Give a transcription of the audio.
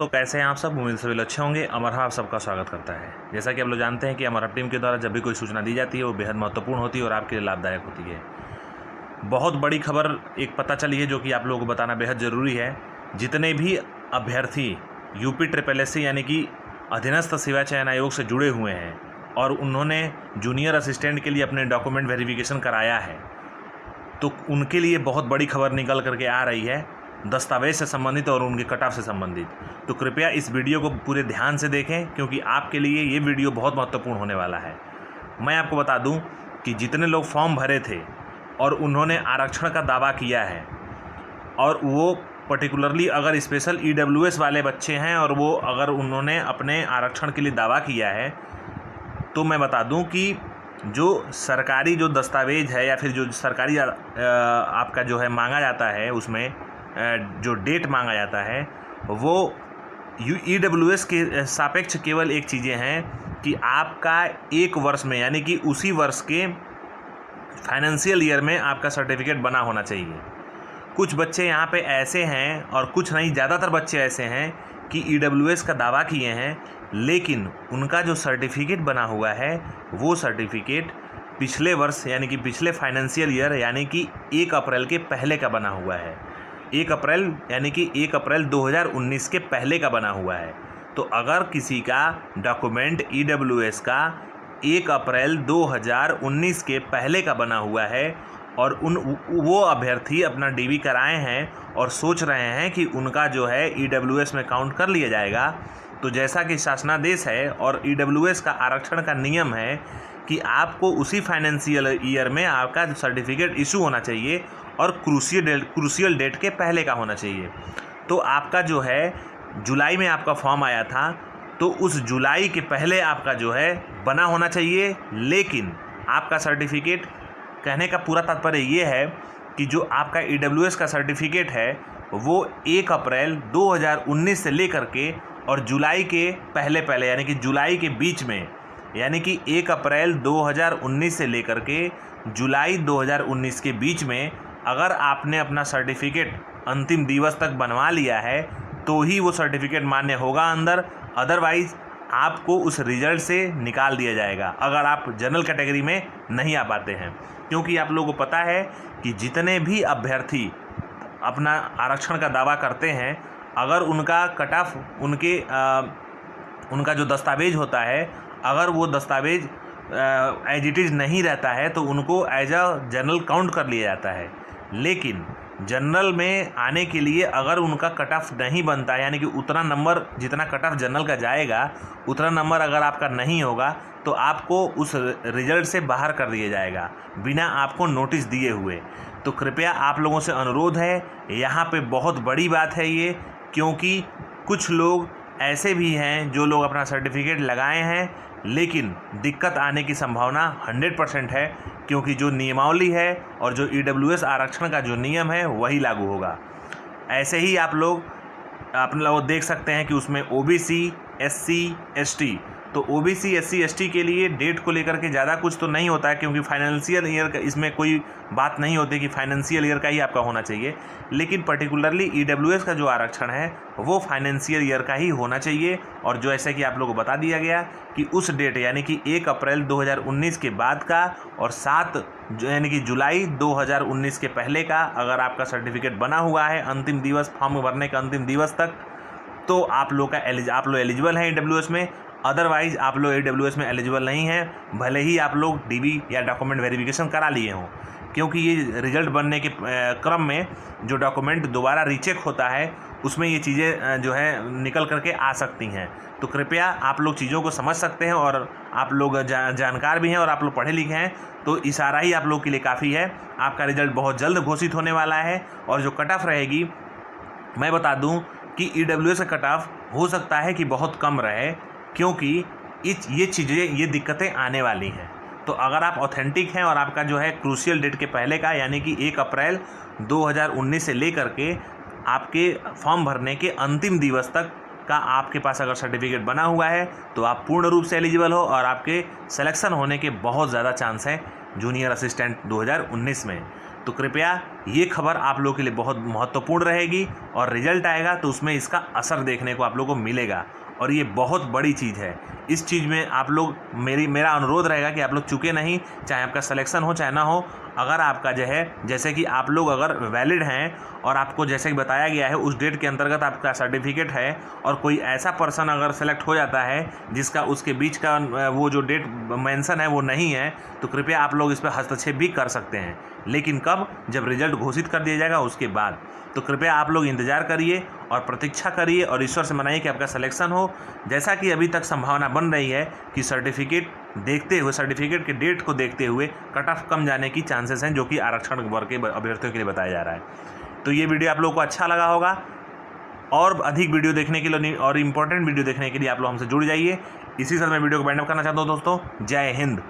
तो कैसे हैं आप सब। उम्मीद सभी लोग अच्छे होंगे। अमर हब आप सबका स्वागत करता है। जैसा कि आप लोग जानते हैं कि अमर हब टीम के द्वारा जब भी कोई सूचना दी जाती है वो बेहद महत्वपूर्ण होती है और आपके लिए लाभदायक होती है। बहुत बड़ी खबर एक पता चली है जो कि आप लोगों को बताना बेहद ज़रूरी है। जितने भी अभ्यर्थी यूपी SSS यानी कि अधीनस्थ सेवा चयन आयोग से जुड़े हुए हैं और उन्होंने जूनियर असिस्टेंट के लिए अपने डॉक्यूमेंट वेरिफिकेशन कराया है, तो उनके लिए बहुत बड़ी खबर निकल करके आ रही है दस्तावेज से संबंधित और उनके कट ऑफ से संबंधित। तो कृपया इस वीडियो को पूरे ध्यान से देखें क्योंकि आपके लिए ये वीडियो बहुत महत्वपूर्ण होने वाला है। मैं आपको बता दूं कि जितने लोग फॉर्म भरे थे और उन्होंने आरक्षण का दावा किया है और वो पर्टिकुलरली अगर स्पेशल EWS वाले बच्चे हैं और वो अगर उन्होंने अपने आरक्षण के लिए दावा किया है, तो मैं बता दूं कि जो सरकारी जो दस्तावेज है या फिर जो सरकारी आपका जो है मांगा जाता है, उसमें जो डेट मांगा जाता है वो EWS के सापेक्ष केवल एक चीज़ें हैं कि आपका एक वर्ष में यानी कि उसी वर्ष के फाइनेंशियल ईयर में आपका सर्टिफिकेट बना होना चाहिए। कुछ बच्चे यहाँ पे ऐसे हैं और कुछ नहीं, ज़्यादातर बच्चे ऐसे हैं कि EWS का दावा किए हैं लेकिन उनका जो सर्टिफिकेट बना हुआ है वो सर्टिफिकेट पिछले वर्ष यानी कि पिछले फाइनेंशियल ईयर यानी कि 1 अप्रैल के पहले का बना हुआ है। 1 अप्रैल यानी कि 1 अप्रैल 2019 के पहले का बना हुआ है। तो अगर किसी का डॉक्यूमेंट EWS का 1 अप्रैल 2019 के पहले का बना हुआ है और वो अभ्यर्थी अपना DV कराए हैं और सोच रहे हैं कि उनका जो है EWS में काउंट कर लिया जाएगा, तो जैसा कि शासनादेश है और EWS का आरक्षण का नियम है कि आपको उसी फाइनेंशियल ईयर में आपका सर्टिफिकेट इशू होना चाहिए और क्रूशियल डेट के पहले का होना चाहिए। तो आपका जो है जुलाई में आपका फॉर्म आया था, तो उस जुलाई के पहले आपका जो है बना होना चाहिए। लेकिन आपका सर्टिफिकेट, कहने का पूरा तात्पर्य ये है कि जो आपका EWS का सर्टिफिकेट है वो 1 अप्रैल 2019 से लेकर के और जुलाई के पहले यानी कि जुलाई के बीच में, यानी कि 1 अप्रैल 2019 से लेकर के जुलाई 2019 के बीच में अगर आपने अपना सर्टिफिकेट अंतिम दिवस तक बनवा लिया है तो ही वो सर्टिफिकेट मान्य होगा अंदर, अदरवाइज़ आपको उस रिजल्ट से निकाल दिया जाएगा अगर आप जनरल कैटेगरी में नहीं आ पाते हैं। क्योंकि आप लोगों को पता है कि जितने भी अभ्यर्थी अपना आरक्षण का दावा करते हैं, अगर उनका कट ऑफ उनका जो दस्तावेज होता है, अगर वो दस्तावेज एज इट इज़ नहीं रहता है तो उनको एज अ जनरल काउंट कर लिया जाता है। लेकिन जनरल में आने के लिए अगर उनका कट ऑफ नहीं बनता है, यानी कि उतना नंबर जितना कट ऑफ जनरल का जाएगा उतना नंबर अगर आपका नहीं होगा तो आपको उस रिजल्ट से बाहर कर दिया जाएगा बिना आपको नोटिस दिए हुए। तो कृपया आप लोगों से अनुरोध है, यहाँ पे बहुत बड़ी बात है ये, क्योंकि कुछ लोग ऐसे भी हैं जो लोग अपना सर्टिफिकेट लगाए हैं लेकिन दिक्कत आने की संभावना 100% है, क्योंकि जो नियमावली है और जो EWS आरक्षण का जो नियम है वही लागू होगा। ऐसे ही आप लोग देख सकते हैं कि उसमें OBC SC ST, तो OBC SC ST के लिए डेट को लेकर के ज़्यादा कुछ तो नहीं होता है क्योंकि फाइनेंशियल ईयर का इसमें कोई बात नहीं होती कि फाइनेंशियल ईयर का ही आपका होना चाहिए। लेकिन पर्टिकुलरली EWS का जो आरक्षण है वो फाइनेंशियल ईयर का ही होना चाहिए। और जो ऐसे कि आप लोगों को बता दिया गया कि उस डेट यानी कि 1 अप्रैल 2019 के बाद का और 7 यानी कि जुलाई 2019 के पहले का अगर आपका सर्टिफिकेट बना हुआ है अंतिम दिवस, फॉर्म भरने का अंतिम दिवस तक, तो आप लोग एलिजिबल हैं EWS में। अदरवाइज़ आप लोग EWS में एलिजिबल नहीं हैं, भले ही आप लोग DV या डॉक्यूमेंट वेरिफिकेशन करा लिए हों, क्योंकि ये रिजल्ट बनने के क्रम में जो डॉक्यूमेंट दोबारा रीचेक होता है उसमें ये चीज़ें जो है निकल करके आ सकती हैं। तो कृपया आप लोग चीज़ों को समझ सकते हैं और आप लोग जानकार भी हैं और आप लोग पढ़े लिखे हैं, तो इशारा ही आप लोग के लिए काफ़ी है। आपका रिजल्ट बहुत जल्द घोषित होने वाला है और जो कट ऑफ रहेगी, मैं बता दूं कि EWS का कट ऑफ हो सकता है कि बहुत कम रहे, क्योंकि ये दिक्कतें आने वाली हैं। तो अगर आप ऑथेंटिक हैं और आपका जो है क्रूशियल डेट के पहले का यानी कि 1 अप्रैल 2019 से लेकर के आपके फॉर्म भरने के अंतिम दिवस तक का आपके पास अगर सर्टिफिकेट बना हुआ है तो आप पूर्ण रूप से एलिजिबल हो और आपके सिलेक्शन होने के बहुत ज़्यादा चांस हैं जूनियर असिस्टेंट 2019 में। तो कृपया ये खबर आप लोगों के लिए बहुत महत्वपूर्ण रहेगी और रिजल्ट आएगा तो उसमें इसका असर देखने को आप लोगों को मिलेगा और ये बहुत बड़ी चीज़ है। इस चीज़ में आप लोग मेरा अनुरोध रहेगा कि आप लोग चूके नहीं, चाहे आपका सिलेक्शन हो चाहे ना हो। अगर आपका जो है जैसे कि आप लोग अगर वैलिड हैं और आपको जैसे कि बताया गया है उस डेट के अंतर्गत आपका सर्टिफिकेट है और कोई ऐसा पर्सन अगर सेलेक्ट हो जाता है जिसका उसके बीच का वो जो डेट मेंशन है वो नहीं है, तो कृपया आप लोग इस पर हस्तक्षेप भी कर सकते हैं। लेकिन कब? जब रिजल्ट घोषित कर दिया जाएगा उसके बाद। तो कृपया आप लोग इंतज़ार करिए और प्रतीक्षा करिए और ईश्वर से मनाइए कि आपका सिलेक्शन हो। जैसा कि अभी तक संभावना बन रही है कि सर्टिफिकेट के डेट को देखते हुए कट ऑफ कम जाने की चांसेस हैं, जो कि आरक्षण वर्ग के अभ्यर्थियों के लिए बताया जा रहा है। तो ये वीडियो आप लोगों को अच्छा लगा होगा और अधिक वीडियो देखने के लिए और इम्पोर्टेंट वीडियो देखने के लिए आप लोग हमसे जुड़ जाइए। इसी साथ मैं वीडियो को वाइंड अप करना चाहता हूँ दोस्तों। जय हिंद।